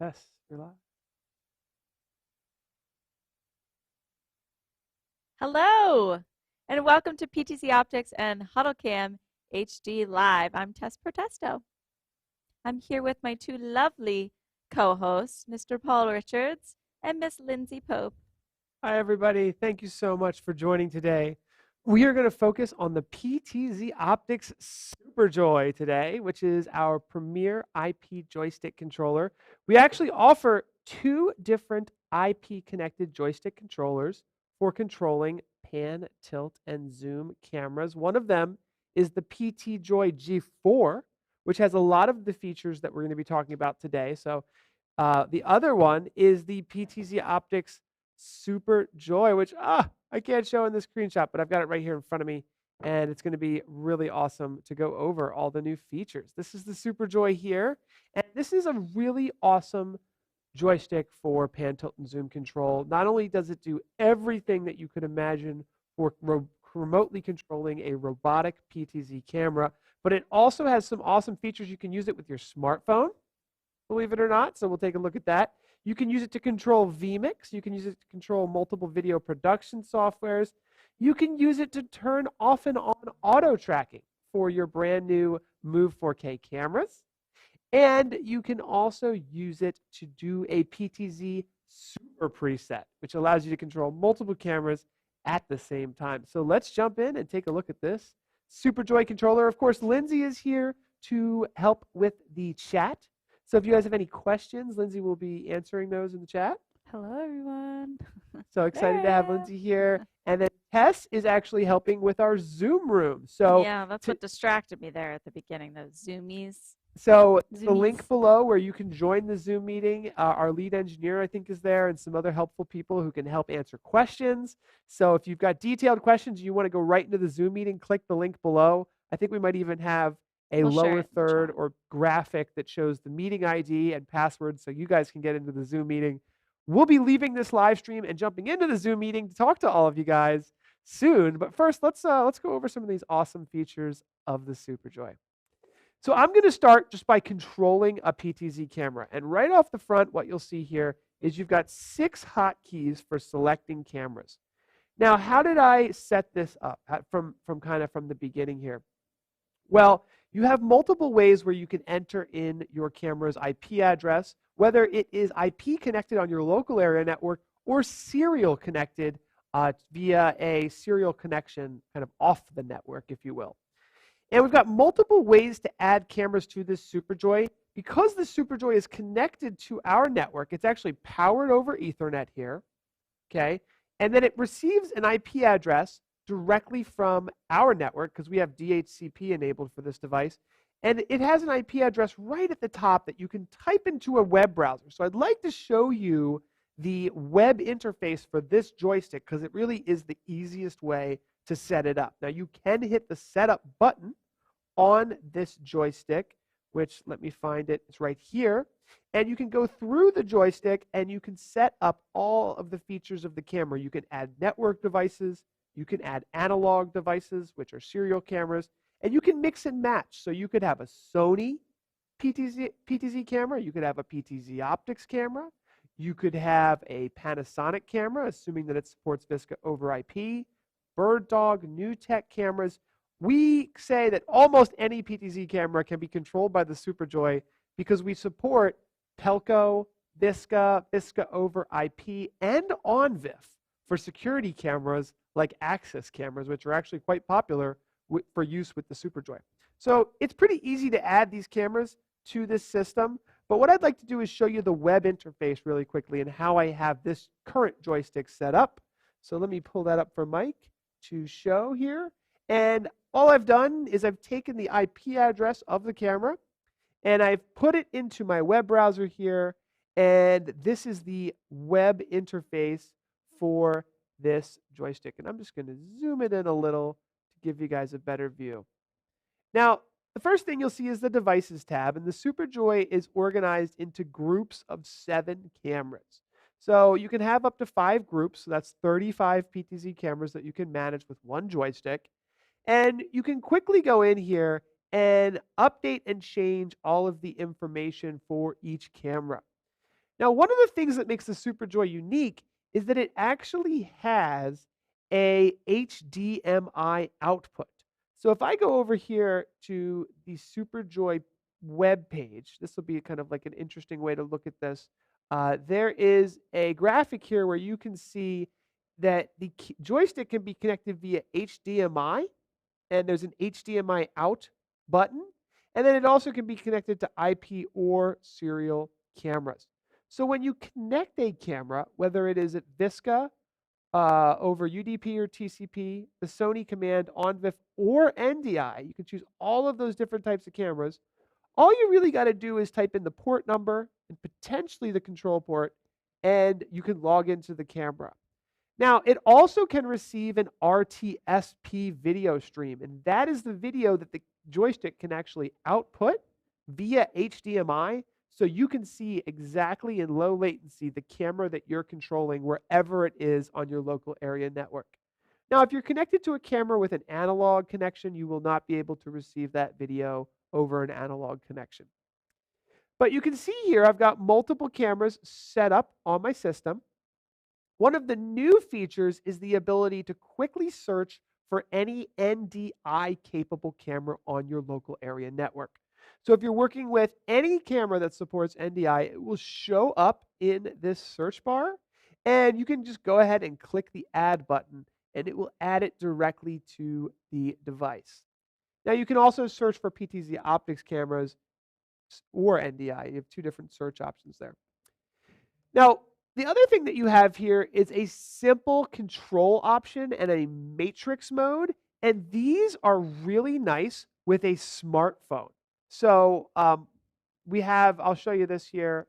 Test, you're live. Hello, and welcome to PTZ Optics and HuddleCam HD Live. I'm Tess Protesto. I'm here with my two lovely co-hosts, Mr. Paul Richards and Miss Lindsay Pope. Hi, everybody. Thank you so much for joining today. We are going to focus on the PTZ Optics SuperJoy today, which is our premier IP joystick controller. We actually offer two different IP connected joystick controllers for controlling pan, tilt, and zoom cameras. One of them is the PTZOy G4, which has a lot of the features that we're going to be talking about today. So the other one is the PTZ Optics SuperJoy, which I can't show in this screenshot, but I've got it right here in front of me, and it's going to be really awesome to go over all the new features. This is the SuperJoy here, and this is a really awesome joystick for pan, tilt, and zoom control. Not only does it do everything that you could imagine for remotely controlling a robotic PTZ camera, but it also has some awesome features. You can use it with your smartphone, believe it or not, so we'll take a look at that. You can use it to control vmix. You can use it to control multiple video production softwares. You can use it to turn off and on auto tracking for your brand new Move 4K cameras. And you can also use it to do a PTZ Super preset, which allows you to control multiple cameras at the same time. So let's jump in and take a look at this SuperJoy controller. Of course, Lindsay is here to help with the chat. So if you guys have any questions, Lindsay will be answering those in the chat. Hello, everyone. So excited to have Lindsay here. And then Tess is actually helping with our Zoom room. So yeah, that's what distracted me there at the beginning, those zoomies. So the link below where you can join the Zoom meeting, our lead engineer, I think, is there, and some other helpful people who can help answer questions. So if you've got detailed questions, you want to go right into the Zoom meeting, click the link below. I think we might even have a lower third or graphic that shows the meeting ID and password so you guys can get into the Zoom meeting. We'll be leaving this live stream and jumping into the Zoom meeting to talk to all of you guys soon. But first, let's go over some of these awesome features of the SuperJoy. So I'm going to start just by controlling a PTZ camera. And right off the front, what you'll see here is you've got 6 hotkeys for selecting cameras. Now, how did I set this up from the beginning here? Well, you have multiple ways where you can enter in your camera's IP address, whether it is IP connected on your local area network or serial connected via a serial connection kind of off the network, if you will. And we've got multiple ways to add cameras to this SuperJoy. Because the SuperJoy is connected to our network, it's actually powered over Ethernet here, okay? And then it receives an IP address directly from our network because we have DHCP enabled for this device. And it has an IP address right at the top that you can type into a web browser. So I'd like to show you the web interface for this joystick because it really is the easiest way to set it up. Now you can hit the setup button on this joystick, which, let me find it, it's right here. And you can go through the joystick and you can set up all of the features of the camera. You can add network devices, you can add analog devices, which are serial cameras, and you can mix and match. So you could have a Sony PTZ camera, you could have a PTZ Optics camera, you could have a Panasonic camera, assuming that it supports VSCA over IP, Bird Dog, New Tech cameras. We say that almost any PTZ camera can be controlled by the SuperJoy because we support Pelco, VSCA, VSCA over IP, and OnVIF for security cameras like access cameras, which are actually quite popular for use with the SuperJoy. So it's pretty easy to add these cameras to this system. But what I'd like to do is show you the web interface really quickly and how I have this current joystick set up. So let me pull that up for Mike to show here. And all I've done is I've taken the IP address of the camera and I've put it into my web browser here. And this is the web interface for this joystick. And I'm just going to zoom it in a little to give you guys a better view. Now, the first thing you'll see is the Devices tab, and the SuperJoy is organized into groups of 7 cameras. So you can have up to 5 groups, so that's 35 PTZ cameras that you can manage with one joystick. And you can quickly go in here and update and change all of the information for each camera. Now, one of the things that makes the SuperJoy unique is that it actually has a HDMI output. So if I go over here to the SuperJoy web page, this will be kind of like an interesting way to look at this. There is a graphic here where you can see that the joystick can be connected via HDMI, and there's an HDMI out button, and then it also can be connected to IP or serial cameras. So when you connect a camera, whether it is at Visca, over UDP or TCP, the Sony command, OnVIF, or NDI, you can choose all of those different types of cameras. All you really got to do is type in the port number and potentially the control port, and you can log into the camera. Now, it also can receive an RTSP video stream, and that is the video that the joystick can actually output via HDMI, so you can see exactly in low latency the camera that you're controlling wherever it is on your local area network. Now, if you're connected to a camera with an analog connection, you will not be able to receive that video over an analog connection. But you can see here I've got multiple cameras set up on my system. One of the new features is the ability to quickly search for any NDI capable camera on your local area network. So if you're working with any camera that supports NDI, it will show up in this search bar, and you can just go ahead and click the add button, and it will add it directly to the device. Now you can also search for PTZOptics cameras or NDI. You have two different search options there. Now, the other thing that you have here is a simple control option and a matrix mode, and these are really nice with a smartphone. So I'll show you this here.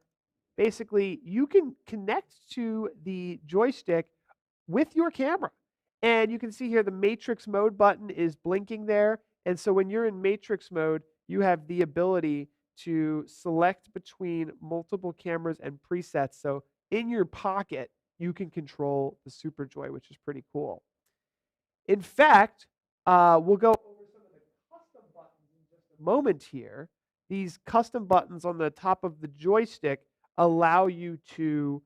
Basically, you can connect to the joystick with your camera. And you can see here the matrix mode button is blinking there. And so when you're in matrix mode, you have the ability to select between multiple cameras and presets. So in your pocket, you can control the SuperJoy, which is pretty cool. In fact, we'll go over some of the custom buttons in just a moment here. These custom buttons on the top of the joystick allow you to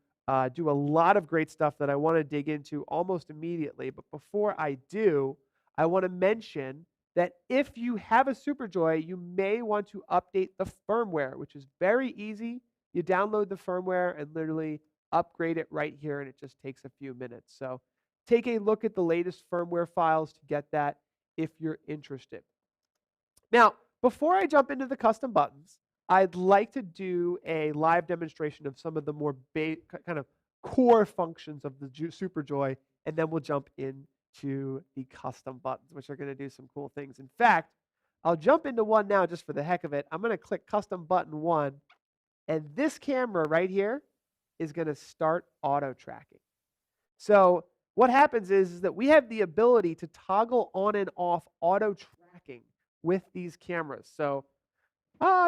do a lot of great stuff that I want to dig into almost immediately. But before I do, I want to mention that if you have a SuperJoy, you may want to update the firmware, which is very easy. You download the firmware and literally upgrade it right here, and it just takes a few minutes. So take a look at the latest firmware files to get that if you're interested. Now, before I jump into the custom buttons, I'd like to do a live demonstration of some of the more kind of core functions of the SuperJoy, and then we'll jump into the custom buttons, which are going to do some cool things. In fact, I'll jump into one now just for the heck of it. I'm going to click custom button 1, and this camera right here is going to start auto tracking. So what happens is that we have the ability to toggle on and off auto tracking with these cameras. So,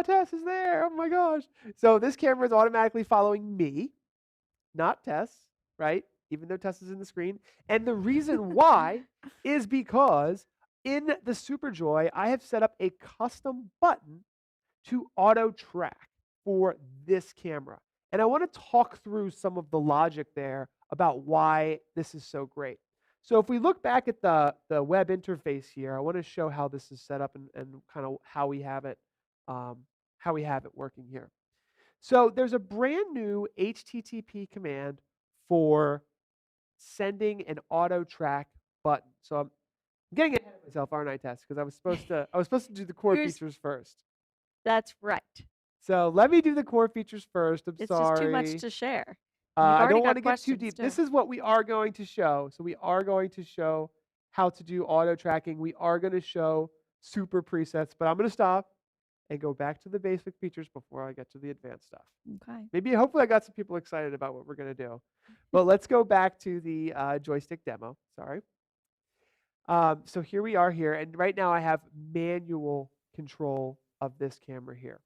Tess is there. Oh my gosh. So this camera is automatically following me, not Tess, right? Even though Tess is in the screen. And the reason why is because in the SuperJoy, I have set up a custom button to auto track for this camera. And I want to talk through some of the logic there about why this is so great. So if we look back at the web interface here, I want to show how this is set up and kind of how we have it working here. So there's a brand new HTTP command for sending an auto track button. So I'm getting ahead of myself, aren't I, Tess? Because I was supposed to do the core features first. That's right. So let me do the core features first. I'm sorry. It's just too much to share. I don't want to get too deep. This is what we are going to show. So we are going to show how to do auto tracking. We are going to show super presets, but I'm going to stop and go back to the basic features before I get to the advanced stuff. Okay. Hopefully I got some people excited about what we're going to do. But let's go back to the joystick demo. Sorry. So here we are here. And right now I have manual control of this camera here.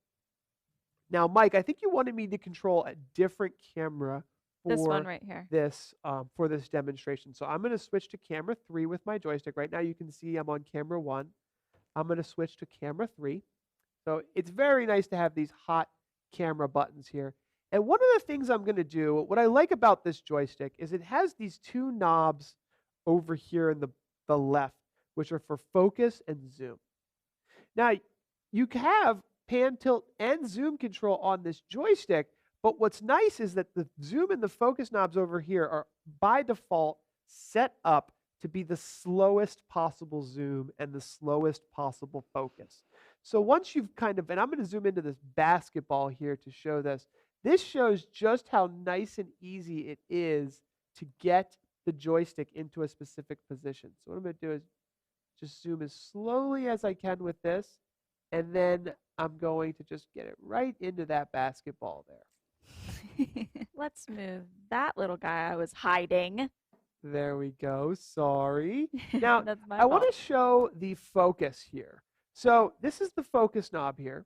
Now, Mike, I think you wanted me to control a different camera for this one right here. For this demonstration. So I'm going to switch to camera 3 with my joystick. Right now you can see I'm on camera 1. I'm going to switch to camera 3. So it's very nice to have these hot camera buttons here. And one of the things I'm going to do, what I like about this joystick is it has these two knobs over here in the left, which are for focus and zoom. Now, you have pan, tilt, and zoom control on this joystick, but what's nice is that the zoom and the focus knobs over here are by default set up to be the slowest possible zoom and the slowest possible focus. So once you've kind of, and I'm going to zoom into this basketball here to show this. This shows just how nice and easy it is to get the joystick into a specific position. So what I'm going to do is just zoom as slowly as I can with this, and then I'm going to just get it right into that basketball there. Let's move that little guy I was hiding. There we go. Sorry. Now, That's my I fault. want to show the focus here. So this is the focus knob here,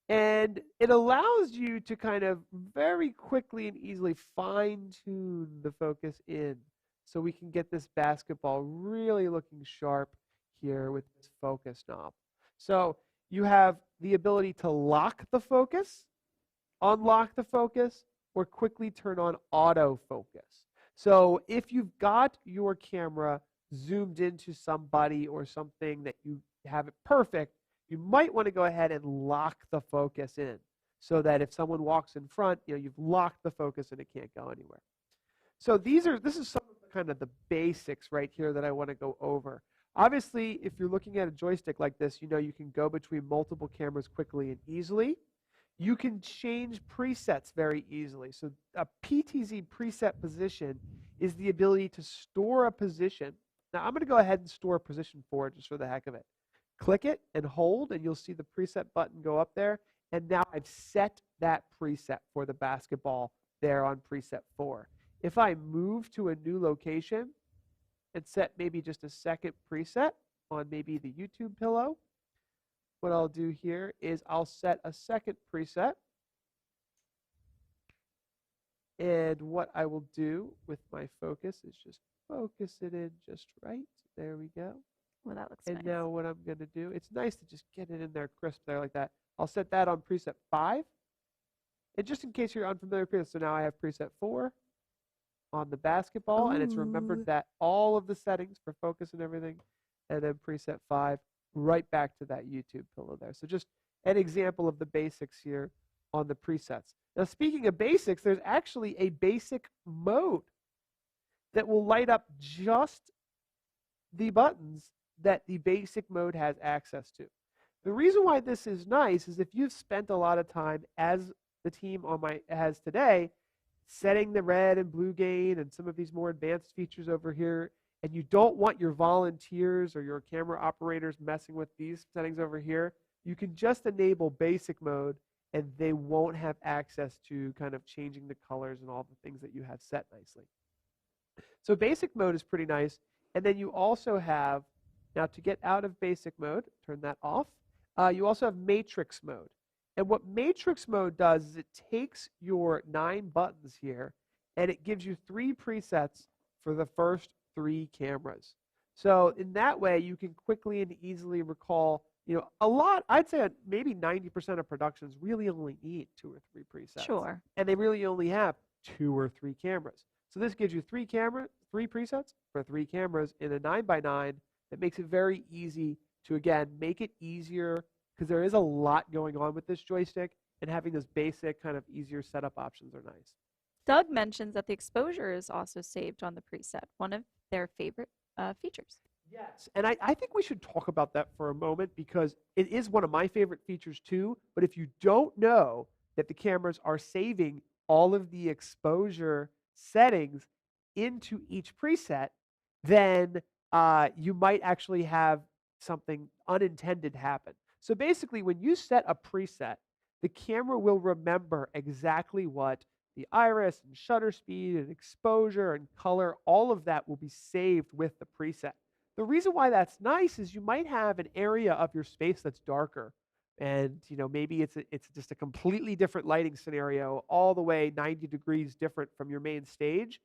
and it allows you to kind of very quickly and easily fine-tune the focus in so we can get this basketball really looking sharp here with this focus knob. So you have the ability to lock the focus, unlock the focus, or quickly turn on autofocus. So if you've got your camera zoomed into somebody or something that you have it perfect, you might want to go ahead and lock the focus in so that if someone walks in front, you've locked the focus and it can't go anywhere. So this is some of the kind of the basics right here that I want to go over. Obviously, if you're looking at a joystick like this, you can go between multiple cameras quickly and easily. You can change presets very easily. So a PTZ preset position is the ability to store a position. Now I'm going to go ahead and store a position for it just for the heck of it. Click it and hold, and you'll see the preset button go up there. And now I've set that preset for the basketball there on preset 4. If I move to a new location and set maybe just a second preset on maybe the YouTube pillow, what I'll do here is I'll set a second preset. And what I will do with my focus is just focus it in just right. There we go. Well, that looks and nice. now what I'm going to do, it's nice to just get it in there crisp there like that. I'll set that on preset 5. And just in case you're unfamiliar with preset, so now I have preset 4 on the basketball. Ooh. And it's remembered that all of the settings for focus and everything. And then preset 5 right back to that YouTube pillow there. So just an example of the basics here on the presets. Now, speaking of basics, there's actually a basic mode that will light up just the buttons that the basic mode has access to. The reason why this is nice is if you've spent a lot of time, as the team has today, setting the red and blue gain and some of these more advanced features over here, and you don't want your volunteers or your camera operators messing with these settings over here, you can just enable basic mode and they won't have access to kind of changing the colors and all the things that you have set nicely. So basic mode is pretty nice. And then you also have, now to get out of basic mode, turn that off, you also have matrix mode. And what matrix mode does is it takes your 9 buttons here and it gives you 3 presets for the first 3 cameras. So in that way, you can quickly and easily recall, a lot, I'd say maybe 90% of productions really only need 2 or 3 presets. Sure. And they really only have 2 or 3 cameras. So this gives you 3 presets for 3 cameras in a 9x9 that makes it very easy to, again, make it easier because there is a lot going on with this joystick, and having those basic kind of easier setup options are nice. Doug mentions that the exposure is also saved on the preset, one of their favorite features. Yes, and I think we should talk about that for a moment because it is one of my favorite features too, but if you don't know that the cameras are saving all of the exposure settings into each preset, then you might actually have something unintended happen. So basically, when you set a preset, the camera will remember exactly what the iris and shutter speed and exposure and color, all of that will be saved with the preset. The reason why that's nice is you might have an area of your space that's darker, and maybe it's just a completely different lighting scenario, all the way 90 degrees different from your main stage.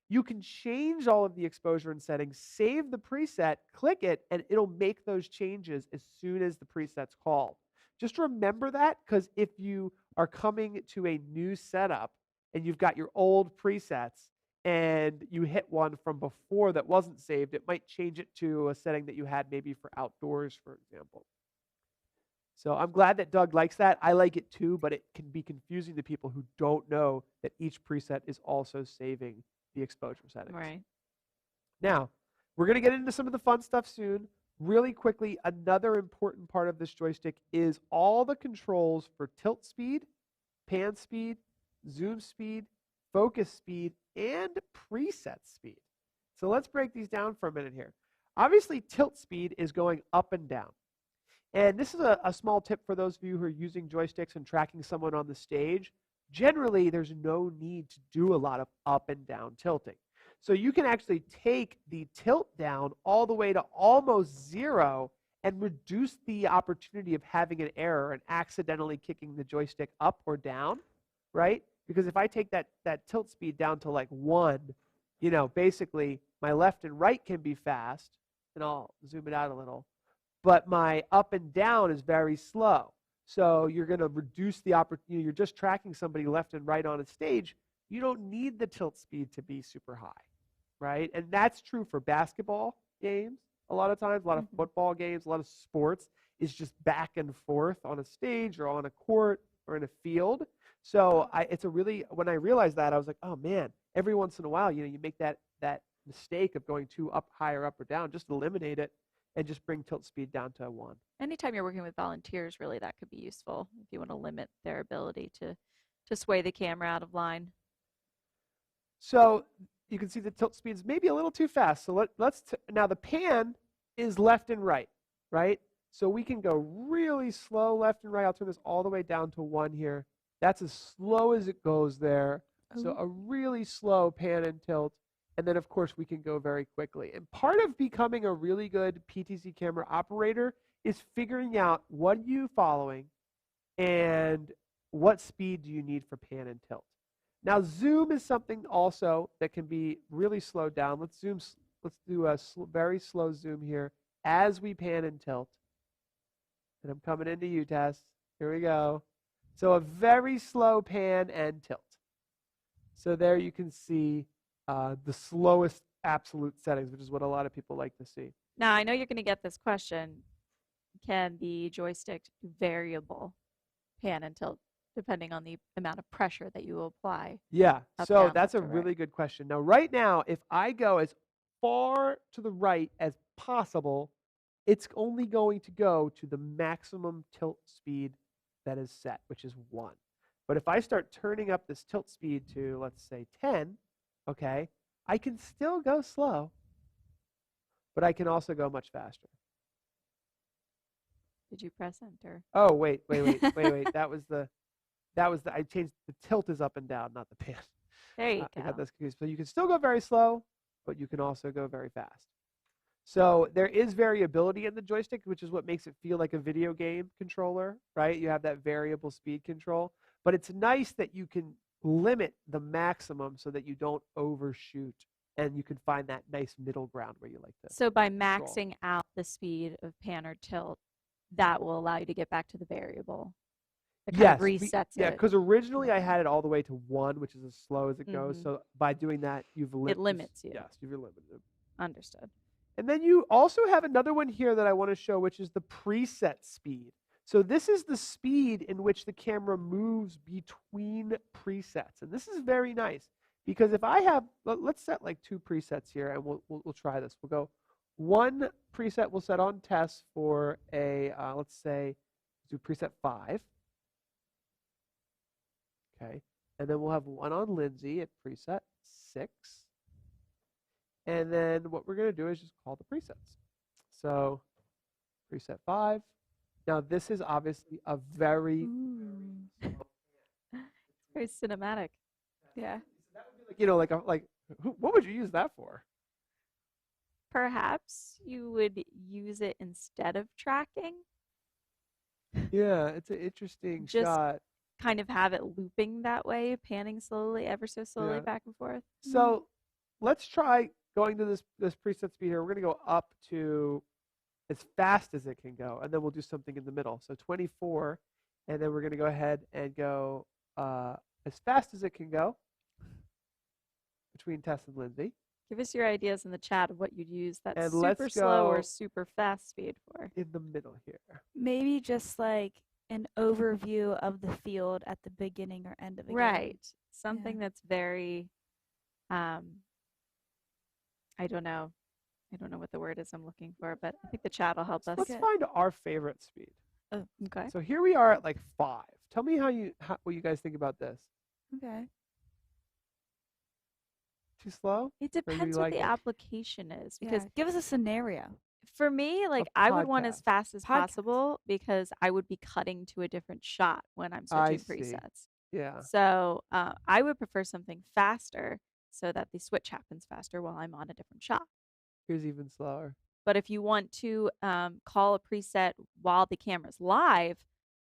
You can change all of the exposure and settings, save the preset, click it, and it'll make those changes as soon as the preset's called. Just remember that, because if you are coming to a new setup and you've got your old presets and you hit one from before that wasn't saved, it might change it to a setting that you had maybe for outdoors, for example. So I'm glad that Doug likes that. I like it too, but it can be confusing to people who don't know that each preset is also saving the exposure settings. Right. Now, we're going to get into some of the fun stuff soon. Really quickly, another important part of this joystick is all the controls for tilt speed, pan speed, zoom speed, focus speed, and preset speed. So let's break these down for a minute here. Obviously, tilt speed is going up and down. And this is a small tip for those of you who are using joysticks and tracking someone on the stage. Generally, there's no need to do a lot of up and down tilting. So you can actually take the tilt down all the way to almost 0 and reduce the opportunity of having an error and accidentally kicking the joystick up or down, right? Because if I take that tilt speed down to like 1, you know, basically my left and right can be fast, and I'll zoom it out a little, but my up and down is very slow. So you're going to reduce the opportunity. You're just tracking somebody left and right on a stage. You don't need the tilt speed to be super high, right? And that's true for basketball games a lot of times, a lot of football games, a lot of sports is just back and forth on a stage or on a court or in a field. So when I realized that, I was like, oh man, every once in a while, you know, you make that mistake of going too high or up or down. Just eliminate it and just bring tilt speed down to 1. Anytime you're working with volunteers, really, that could be useful if you want to limit their ability to sway the camera out of line. So you can see the tilt speed is maybe a little too fast. So now the pan is left and right, right? So we can go really slow left and right. I'll turn this all the way down to 1 here. That's as slow as it goes there. So a really slow pan and tilt. And then, of course, we can go very quickly. And part of becoming a really good PTZ camera operator is figuring out what are you following and what speed do you need for pan and tilt. Now, zoom is something also that can be really slowed down. Let's do a very slow zoom here as we pan and tilt. And I'm coming into you, Tess. Here we go. So a very slow pan and tilt. So there you can see the slowest absolute settings, which is what a lot of people like to see. Now, I know you're going to get this question. Can the joystick do variable pan and tilt depending on the amount of pressure that you apply? Yeah, up, so down, that's a left, or really right? good question. Now, right now, if I go as far to the right as possible, it's only going to go to the maximum tilt speed that is set, which is 1. But if I start turning up this tilt speed to, let's say, 10, okay, I can still go slow, but I can also go much faster. Did you press enter? Oh, wait. That was the I changed the tilt is up and down, not the pan. There you I go. got this confused. So you can still go very slow, but you can also go very fast. So there is variability in the joystick, which is what makes it feel like a video game controller, right? You have that variable speed control, but it's nice that you can limit the maximum so that you don't overshoot, and you can find that nice middle ground where you like to. So by maxing out the speed of pan or tilt, that will allow you to get back to the variable. It kind of resets it. Yeah, because originally I had it all the way to 1, which is as slow as it goes. So by doing that, it limits you. Yes, you've limited it. Understood. And then you also have another one here that I want to show, which is the preset speed. So this is the speed in which the camera moves between presets. And this is very nice because if I have, let's set like 2 presets here and we'll try this. We'll go 1 preset we'll set on test for a, let's say, do preset 5. Okay. And then we'll have 1 on Lindsay at preset 6. And then what we're going to do is just call the presets. So preset 5. Now this is obviously a very very cinematic. Yeah. So that would be like, you know, what would you use that for? Perhaps you would use it instead of tracking. Yeah, it's an interesting shot. Kind of have it looping that way, panning slowly, ever so slowly back and forth. So let's try going to this preset speed here. We're going to go up to as fast as it can go, and then we'll do something in the middle. So 24, and then we're going to go ahead and go as fast as it can go. between Tess and Lindsay. Give us your ideas in the chat of what you'd use that And super let's slow or go super fast speed for. in the middle here. Maybe just like an overview of the field at the beginning or end of a game. Right. Something Yeah. that's very, I don't know. I don't know what the word is I'm looking for, but I think the chat will help us. Let's find our favorite speed. Oh, okay. So here we are at like 5. Tell me what you guys think about this. Okay. Too slow? It do you depends what like the it? application is because Yeah. Give us a scenario. for me, like A I would want as podcast. fast as Podcast. possible because I would be cutting to a different shot when I'm I switching see. presets. Yeah. So I would prefer something faster so that the switch happens faster while I'm on a different shot. Here's even slower. But if you want to call a preset while the camera's live,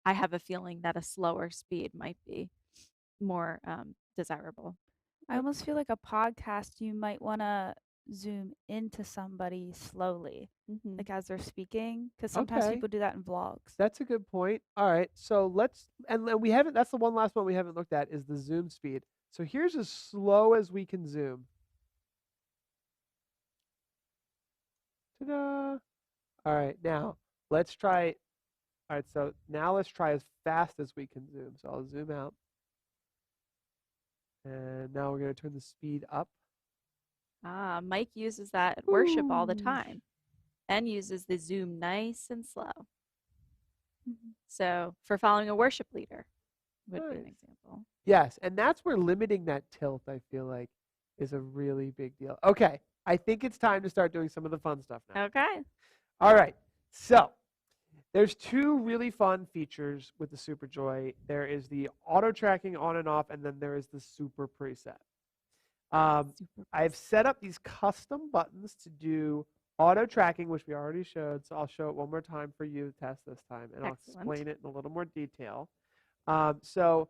I have a feeling that a slower speed might be more desirable. I almost feel like a podcast, you might want to zoom into somebody slowly, Mm-hmm. like as they're speaking, because sometimes Okay. people do that in vlogs. That's a good point. All right. So we haven't, that's the one last one we haven't looked at is the zoom speed. So here's as slow as we can zoom. Ta-da. All right. Now let's try. All right. So now let's try as fast as we can zoom. So I'll zoom out. And now we're going to turn the speed up. Ah, Mike uses that at worship all the Ooh. time and uses the zoom nice and slow. So for following a worship leader would be an Nice. example. Yes. And that's where limiting that tilt, I feel like, is a really big deal. Okay. I think it's time to start doing some of the fun stuff now. Okay. All right. So there's 2 really fun features with the SuperJoy. There is the auto tracking on and off, and then there is the super preset. Super I've set up these custom buttons to do auto tracking, which we already showed. So I'll show it one more time for you to test this time, and Excellent. I'll explain it in a little more detail. So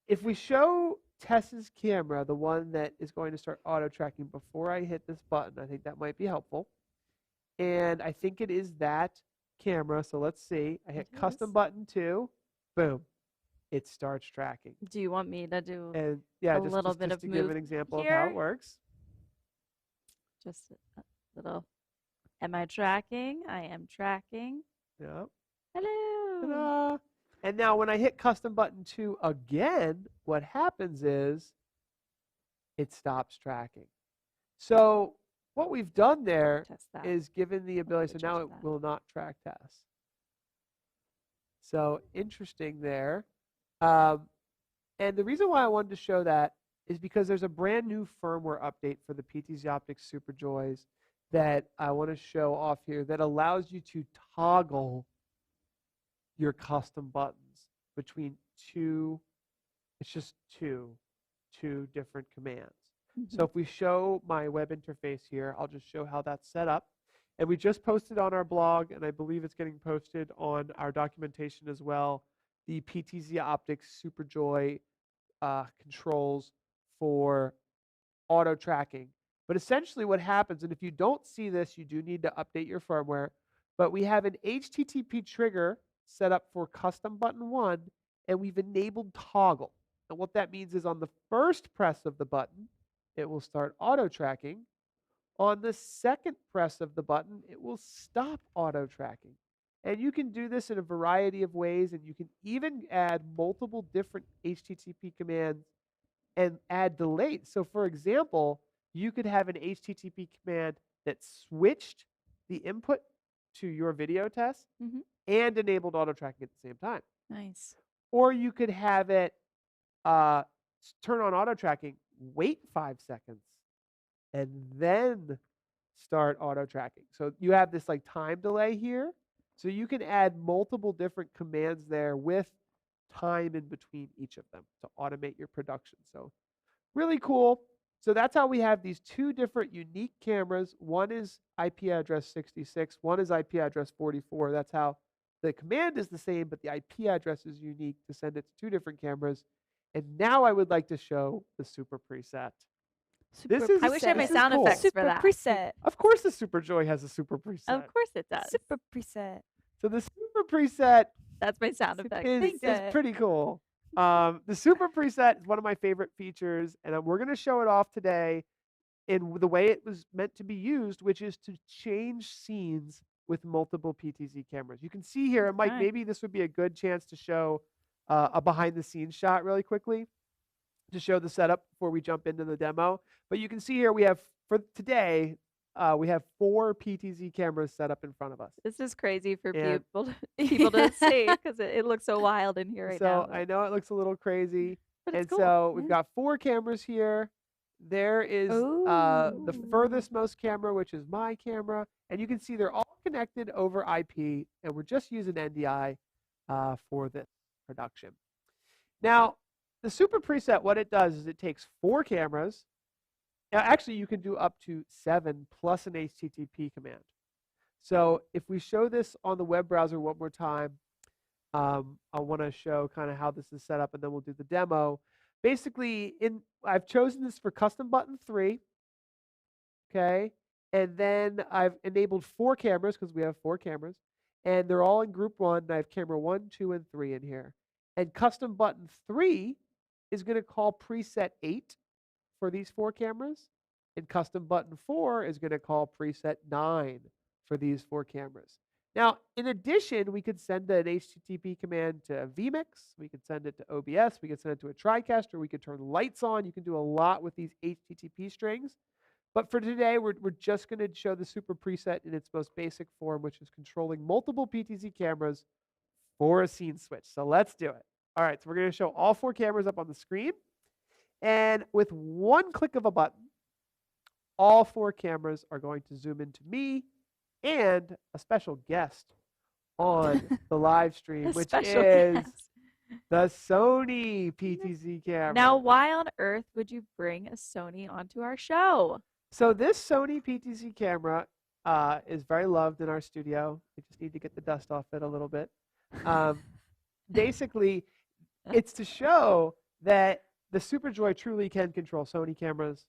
if we show Tess's camera, the one that is going to start auto tracking before I hit this button, I think that might be helpful. And I think it is that camera. So let's see. I hit It custom is. button 2. Boom. It starts tracking. Do you want me to do And yeah, A little bit of to give move an example of how here? it works. just a little? Am I tracking? I am tracking. Yeah. Hello. Ta-da. And now when I hit custom button 2 again, what happens is it stops tracking. So what we've done there Test that. is given the ability, so me now change it that. will not track Tess. So interesting there. And the reason why I wanted to show that is because there's a brand new firmware update for the PTZOptics SuperJoys that I want to show off here that allows you to toggle your custom buttons between 2, it's just two different commands. So if we show my web interface here, I'll just show how that's set up. And we just posted on our blog, and I believe it's getting posted on our documentation as well, the PTZOptics SuperJoy controls for auto tracking. But essentially what happens, and if you don't see this, you do need to update your firmware, but we have an HTTP trigger set up for custom button 1, and we've enabled toggle. And what that means is on the first press of the button, it will start auto tracking. On the second press of the button, it will stop auto tracking. And you can do this in a variety of ways, and you can even add multiple different HTTP commands and add delays. So for example, you could have an HTTP command that switched the input to your video test and enabled auto tracking at the same time. Nice. Or you could have it turn on auto tracking, wait 5 seconds, and then start auto tracking. So you have this like time delay here. So you can add multiple different commands there with time in between each of them to automate your production. So really cool. So that's how we have these 2 different unique cameras. One is IP address 66, one is IP address 44. That's how the command is the same, but the IP address is unique to send it to 2 different cameras. And now I would like to show the super preset. I wish I had my sound cool. effects for Super that. preset. Of course the SuperJoy has a super preset. Of course it does. Super preset. So the super preset That's my sound effect. is pretty cool. The super preset is one of my favorite features, and we're going to show it off today. in the way it was meant to be used, which is to change scenes with multiple PTZ cameras. You can see here, Mike, Okay. maybe this would be a good chance to show a behind the scenes shot really quickly to show the setup before we jump into the demo. But you can see here we have, for today, we have 4 PTZ cameras set up in front of us. This is crazy for And- people to see because it looks so wild in here right now. So I know it looks a little crazy. But it's And cool. so we've Yeah. got 4 cameras here. There is the Ooh. furthest most camera, which is my camera. And you can see they're all connected over IP. And we're just using NDI for this production. Now, the Super Preset, what it does is it takes 4 cameras. Now, actually, you can do up to 7 plus an HTTP command. So if we show this on the web browser one more time, I want to show kind of how this is set up, and then we'll do the demo. Basically, I've chosen this for custom button 3, okay? And then I've enabled 4 cameras because we have 4 cameras, and they're all in group 1. And I have camera 1, 2, and 3 in here. And custom button 3 is going to call preset 8 for these 4 cameras, and custom button 4 is going to call preset 9 for these 4 cameras. Now, in addition, we could send an HTTP command to vmix, we could send it to OBS, we could send it to a TriCaster, we could turn lights on. You can do a lot with these HTTP strings. But for today, we're just going to show the Super Preset in its most basic form, which is controlling multiple PTZ cameras for a scene switch. So let's do it. All right, so we're going to show all 4 cameras up on the screen. And with one click of a button, all 4 cameras are going to zoom into me and a special guest on the live stream, A which special is guest. the Sony PTZ camera. Now, why on earth would you bring a Sony onto our show? So this Sony PTZ camera is very loved in our studio. We just need to get the dust off it a little bit. Basically, it's to show that the SuperJoy truly can control Sony cameras,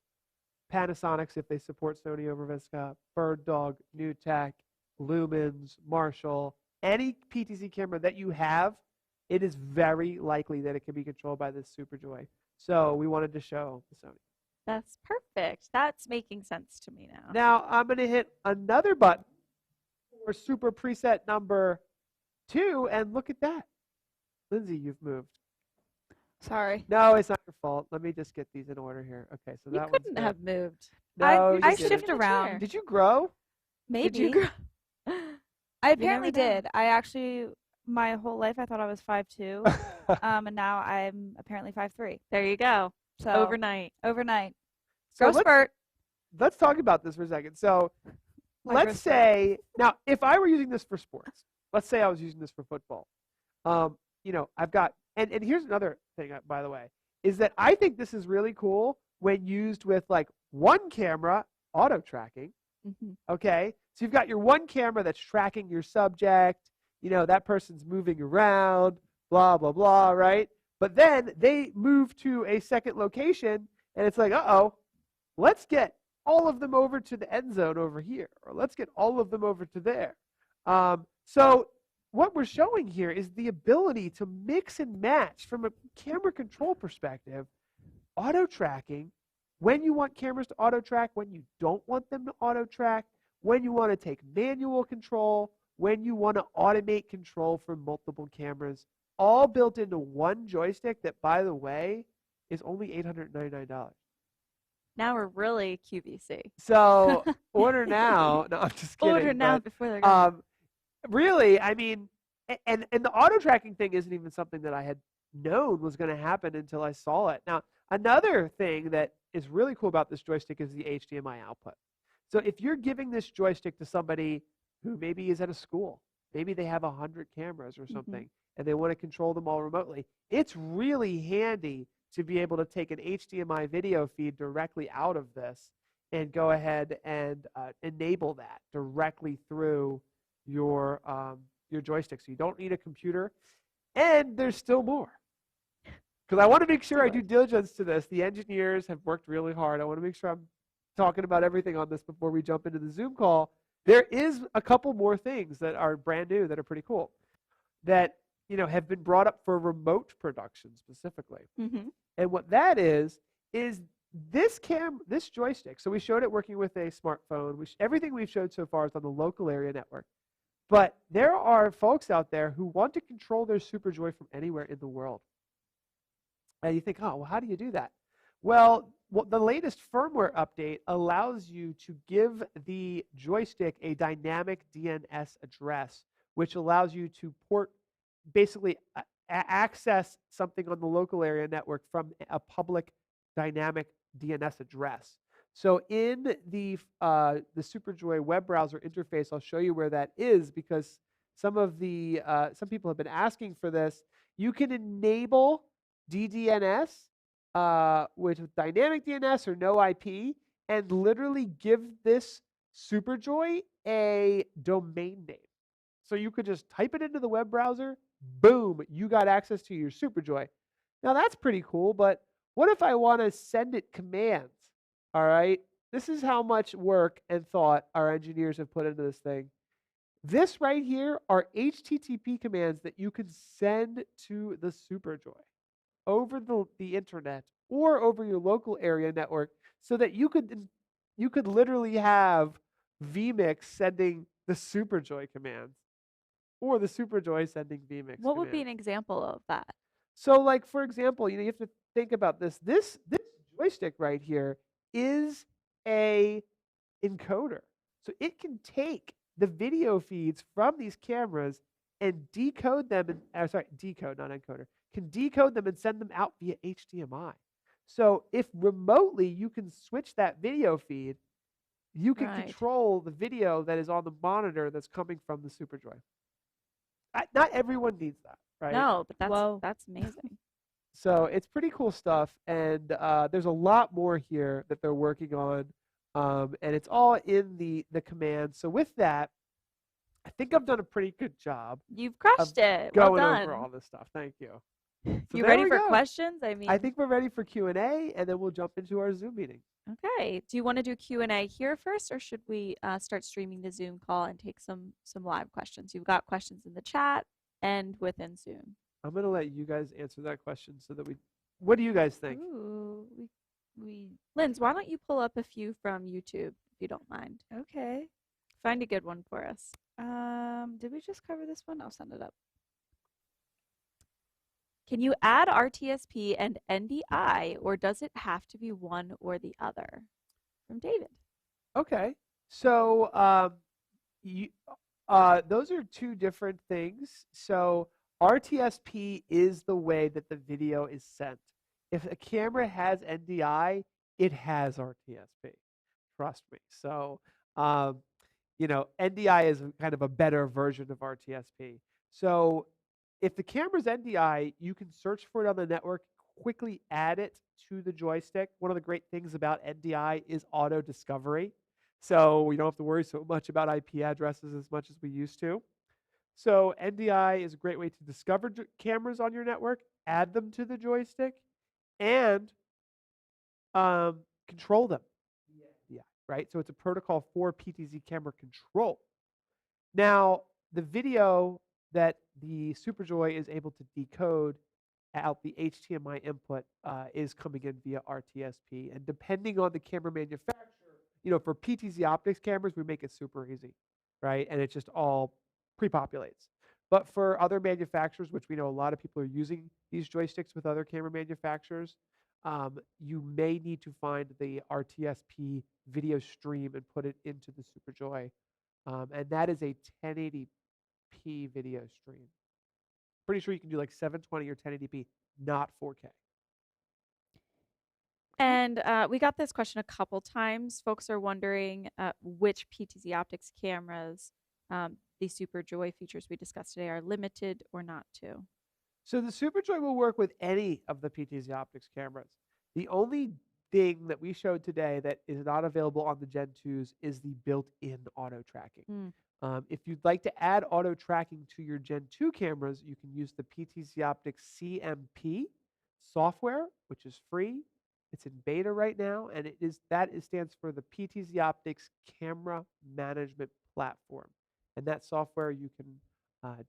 Panasonics if they support Sony over Visca, Bird Dog, NewTek, Lumens, Marshall, any PTZ camera that you have, it is very likely that it can be controlled by this SuperJoy. So we wanted to show the Sony. That's perfect. That's making sense to me now. Now I'm going to hit another button for Super Preset number 2, and look at that. Lindsay, you've moved. Sorry. No, it's not your fault. Let me just get these in order here. Okay, so You that couldn't one's have moved. No, I you shift didn't. around. Did you grow? Maybe. Did you grow? I You apparently never know. did. I actually, my whole life, I thought I was 5'2", and now I'm apparently 5'3". There you go. So Overnight. overnight. So Growth spurt. let's talk about this for a second. So My let's growth spurt. say, now, if I were using this for sports, let's say I was using this for football. You know, I've got, and here's another thing, by the way, is that I think this is really cool when used with like one camera auto tracking. Mhm. Okay, so you've got your one camera that's tracking your subject. You know, that person's moving around, blah, blah, blah, right? But then they move to a second location, and it's like, uh-oh, let's get all of them over to the end zone over here, or let's get all of them over to there. So what we're showing here is the ability to mix and match from a camera control perspective, auto tracking, when you want cameras to auto track, when you don't want them to auto track, when you want to take manual control, when you want to automate control from multiple cameras, all built into one joystick that, by the way, is only $899. Now we're really QVC. So order now. No, I'm just kidding. Order now but, before they're gone. really, I mean, and the auto tracking thing isn't even something that I had known was going to happen until I saw it. Now, another thing that is really cool about this joystick is the HDMI output. So if you're giving this joystick to somebody who maybe is at a school, maybe they have 100 cameras or something, and they want to control them all remotely, it's really handy to be able to take an HDMI video feed directly out of this and go ahead and enable that directly through your joystick. So you don't need a computer, and there's still more. Because I want to make sure I do diligence to this. The engineers have worked really hard. I want to make sure I'm talking about everything on this before we jump into the Zoom call. There is a couple more things that are brand new that are pretty cool that, you know, have been brought up for remote production specifically. Mhm. And what that is this joystick, so we showed it working with a smartphone. Everything we've showed so far is on the local area network. But there are folks out there who want to control their SuperJoy from anywhere in the world. And you think, oh, well, how do you do that? Well, the latest firmware update allows you to give the joystick a dynamic DNS address, which allows you to basically access something on the local area network from a public dynamic DNS address. So in the SuperJoy web browser interface, I'll show you where that is, because some people have been asking for this. You can enable DDNS with dynamic DNS or no IP, and literally give this SuperJoy a domain name. So you could just type it into the web browser, boom, you got access to your SuperJoy. Now that's pretty cool, but what if I want to send it commands? All right, this is how much work and thought our engineers have put into this thing. This right here are HTTP commands that you can send to the SuperJoy over the internet or over your local area network, so that you could literally have vmix sending the SuperJoy commands, or the SuperJoy sending vmix What would be commands. an example of that? So, like, for example, you have to think about this. This joystick right here is a encoder. So it can take the video feeds from these cameras and decode them, decode, not encoder, can decode them and send them out via HDMI. So if remotely you can switch that video feed, you can control the video that is on the monitor that's coming from the SuperJoy. Not everyone needs that, right? No, but that's amazing. So it's pretty cool stuff, and there's a lot more here that they're working on, and it's all in the command. So with that, I think I've done a pretty good job. You've crushed it. Well going done. over all this stuff. Thank you. So you ready for questions? I think we're ready for Q&A, and then we'll jump into our Zoom meeting. Okay. Do you want to do Q&A here first, or should we start streaming the Zoom call and take some live questions? You've got questions in the chat and within Zoom. I'm going to let you guys answer that question so that what do you guys think? Ooh, Linz, why don't you pull up a few from YouTube, if you don't mind? Okay. Find a good one for us. Did we just cover this one? I'll send it up. Can you add RTSP and NDI, or does it have to be one or the other? From David. Okay. So those are two different things. So RTSP is the way that the video is sent. If a camera has NDI, it has RTSP. Trust me. So, NDI is kind of a better version of RTSP. So if the camera's NDI, you can search for it on the network, quickly add it to the joystick. One of the great things about NDI is auto discovery. So we don't have to worry so much about IP addresses as much as we used to. So NDI is a great way to discover cameras on your network, add them to the joystick, and control them. Yeah, right? So it's a protocol for PTZ camera control. Now, the video that the SuperJoy is able to decode out the HDMI input is coming in via RTSP. And depending on the camera manufacturer, for PTZOptics cameras, we make it super easy, right? And it just all pre-populates. But for other manufacturers, which we know a lot of people are using these joysticks with other camera manufacturers, you may need to find the RTSP video stream and put it into the SuperJoy. And that is a 1080p video stream. Pretty sure you can do like 720 or 1080p, not 4K. And we got this question a couple times. Folks are wondering which PTZOptics cameras the SuperJoy features we discussed today are limited or not to. So the SuperJoy will work with any of the PTZOptics cameras. The only thing that we showed today that is not available on the Gen 2s is the built-in auto tracking. If you'd like to add auto tracking to your Gen 2 cameras, you can use the PTZOptics CMP software, which is free. It's in beta right now, and that stands for the PTZOptics Camera Management Platform. And that software you can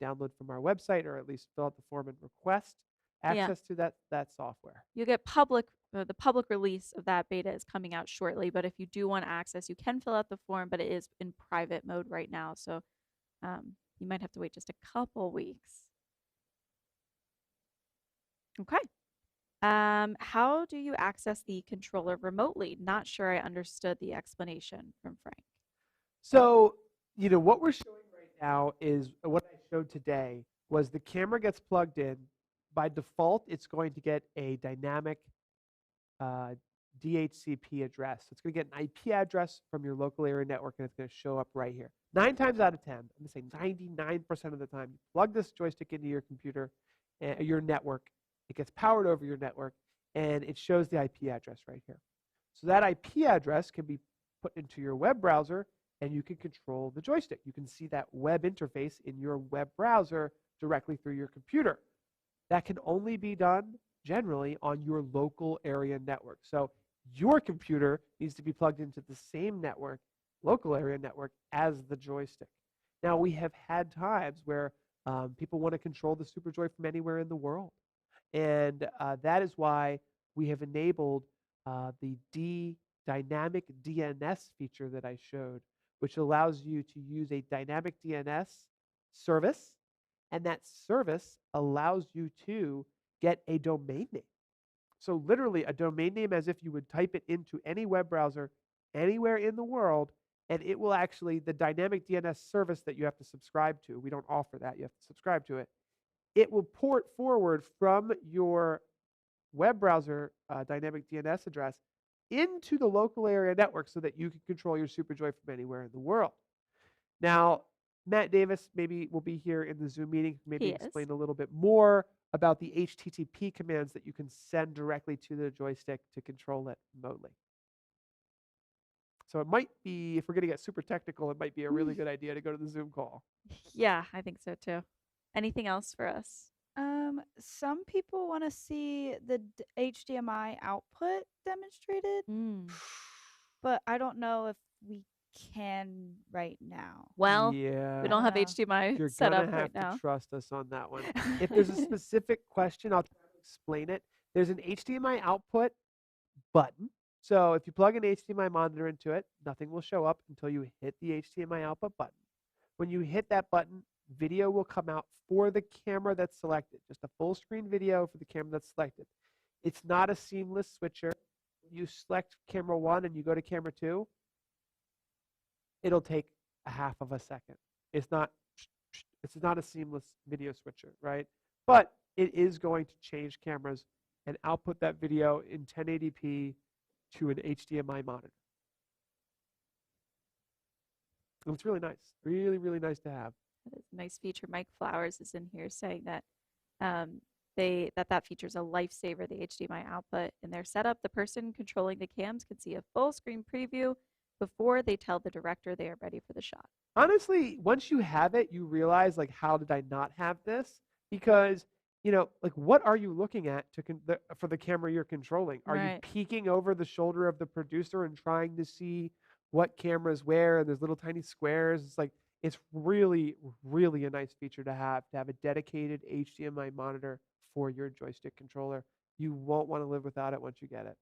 download from our website, or at least fill out the form and request access to that software. You get public the public release of that beta is coming out shortly. But if you do want access, you can fill out the form, but it is in private mode right now. So you might have to wait just a couple weeks. Okay. How do you access the controller remotely? Not sure I understood the explanation from Frank. So, what we're showing right now is what I showed today was the camera gets plugged in. By default, it's going to get a dynamic DHCP address. So it's going to get an IP address from your local area network, and it's going to show up right here. 9 times out of 10, I'm going to say 99% of the time, you plug this joystick into your computer, your network. It gets powered over your network, and it shows the IP address right here. So that IP address can be put into your web browser, and you can control the joystick. You can see that web interface in your web browser directly through your computer. That can only be done generally on your local area network. So your computer needs to be plugged into the same network, local area network, as the joystick. Now, we have had times where people want to control the SuperJoy from anywhere in the world. And that is why we have enabled the dynamic DNS feature that I showed, which allows you to use a dynamic DNS service, and that service allows you to get a domain name. So literally a domain name as if you would type it into any web browser anywhere in the world, and it will actually, the dynamic DNS service that you have to subscribe to, we don't offer that, you have to subscribe to it, it will port forward from your web browser dynamic DNS address into the local area network so that you can control your SuperJoy from anywhere in the world. Now, Matt Davis maybe will be here in the Zoom meeting, maybe explain a little bit more about the HTTP commands that you can send directly to the joystick to control it remotely. So it might be, if we're going to get super technical, it might be a really good idea to go to the Zoom call. Yeah, I think so too. Anything else for us? Some people want to see the HDMI output demonstrated, but I don't know if we can right now. Well, yeah, we don't have HDMI set up right now. You're gonna have to trust us on that one. If there's a specific question, I'll try to explain it. There's an HDMI output button. So if you plug an HDMI monitor into it, nothing will show up until you hit the HDMI output button. When you hit that button, video will come out for the camera that's selected, just a full screen video for the camera that's selected. It's not a seamless switcher. When you select camera 1 and you go to camera 2, it'll take a half of a second. It's not a seamless video switcher, right? But it is going to change cameras and output that video in 1080p to an HDMI monitor. And it's really nice. Really, really nice to have. That is a nice feature. Mike Flowers is in here saying that that feature is a lifesaver, the HDMI output. In their setup, the person controlling the cams can see a full screen preview before they tell the director they are ready for the shot. Honestly, once you have it, you realize, like, how did I not have this? Because, like, what are you looking at for the camera you're controlling? Are you peeking over the shoulder of the producer and trying to see what cameras where, and there's little tiny squares? It's like, it's really, really a nice feature to have a dedicated HDMI monitor for your joystick controller. You won't want to live without it once you get it.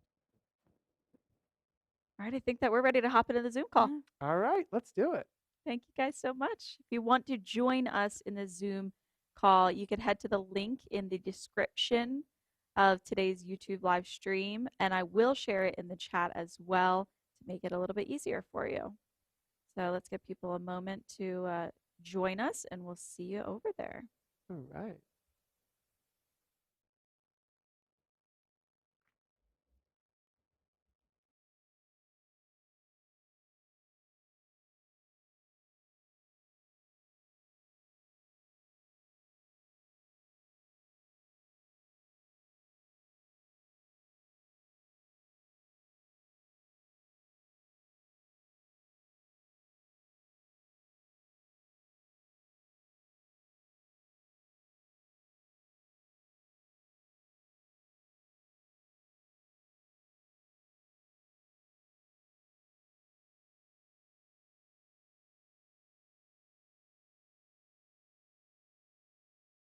All right, I think that we're ready to hop into the Zoom call. All right, let's do it. Thank you guys so much. If you want to join us in the Zoom call, you can head to the link in the description of today's YouTube live stream, and I will share it in the chat as well to make it a little bit easier for you. So let's give people a moment to join us, and we'll see you over there. All right.